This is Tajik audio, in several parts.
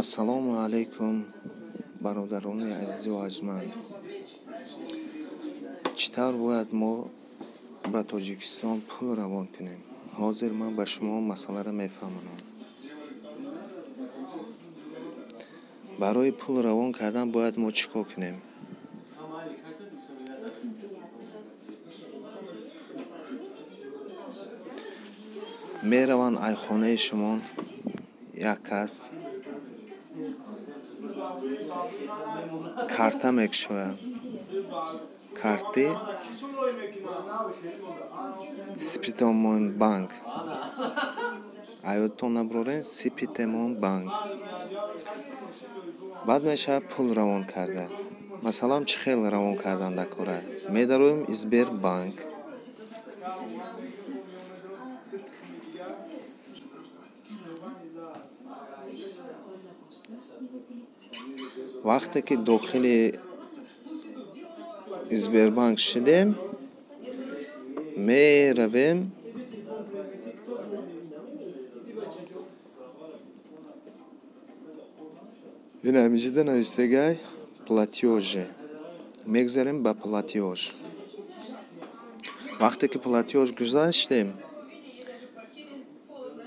ассалому алайкум, бародарони азизу арҷманд. Чӣ тавр бояд мо ба Тоҷикистон пул равон кунем? Ҳозир ман ба шумо масъаларо мефаҳмонам. барои пул равон кардан бояд мо чӣ кор кунем? мераванд айхонаи шумо, як кас карта мекушояд. карти Сипитамон банк. аёдтон набурорен? Сипитамон банк. баъд мешавад пул равон карда. масалан чӣ хел равон кардан дакора? Медароем Сбербанк. вақте ки дохили Сбербанк шудем, меравем ин ҳамиҷида навистагай платёже. мегузарем ба платёж. вақте ки платёж гузаштем,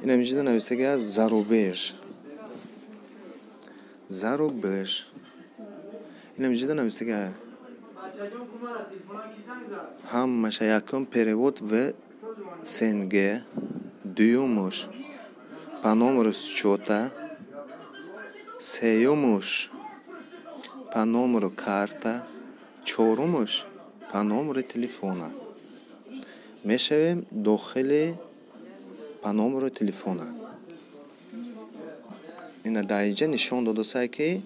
ин ҳамиҷида навистагай зарубеж. зарубеж. ин ҳамиҷида навистагай ҳамаша якум перевод в СНГ, дуюмуш по номеру счета, сеюмуш по номеру карта, чорумуш по номеру телефона. мешавем дохили по номеру телефона. ина дар инҷа нишон додасай ки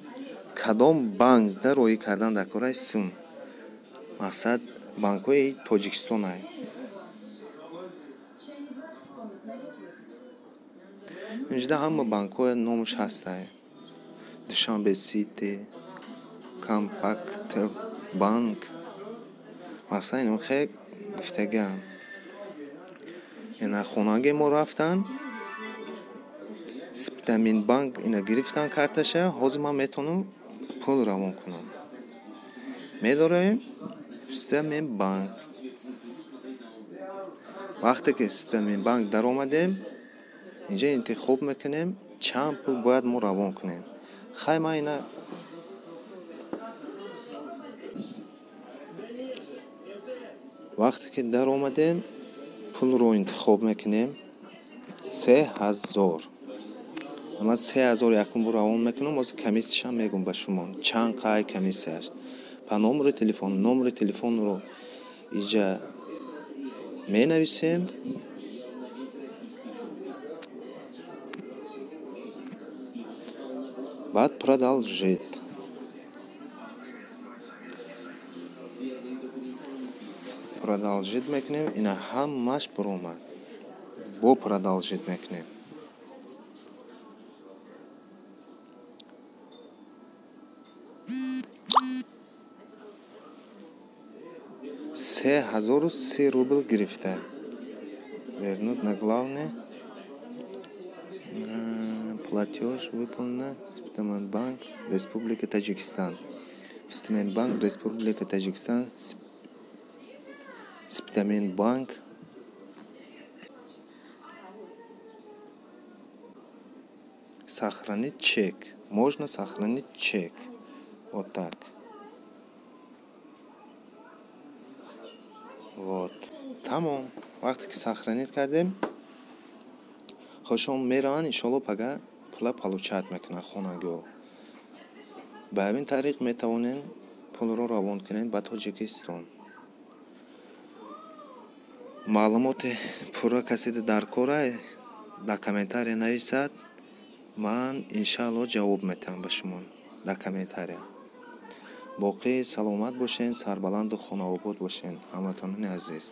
кадом банкда роӣ кардан дар кораи сум. мақсад банкҳои Тоҷикистонай. инҷа ҳама банкҳои номуш ҳастай. Душанбе Сити, Компакт банк. масалан ин хеле гуфтагиам. ина хонаги мо рафтан, Сипитамин банк ина гирифтан карташа. ҳозир ман метавонам пул равон кунам. медорем Сипитамин банк. вақте ки Сипитамин банк даромадем, инҷа интихоб мекунем чанд пул бояд мо равон кунем. хай ман ина вақте ки даромадем, пулро интихоб мекунем 3000. ман 3000 якум бор равон мекунам. ҳозир комиссияшам мегум ба шумо. чанд қай комиссияш? по номеру телефон. номери телефонро инҷа менависем. баъд продолжить. продолжить мекунем. ина ҳамаш баромад. бо продолжить мекунем. $3030 гирифта. вернуть на главный. платеж выполнен. Сипитамин банк, Республика Таджикистан. Сипитамин банк, Республика Таджикистан. Сипитамин банк. Сохранить чек. Можно сохранить чек. Вот так. вот. тамом. вақте ки сохранить кардем, хошон мераванд иншоалло пага пула получат мекунанд хонагиҳо. ба ҳамин тариқ метавонем пулро равон кунем ба Тоҷикистон. маълумоти пурра касе дар корай дар комментария нависад. ман иншаалло ҷавоб метаҳам ба шумо дар комментария. боқӣ саломат бошен, сарбаланду хонаобод бошен ҳаматони азиз.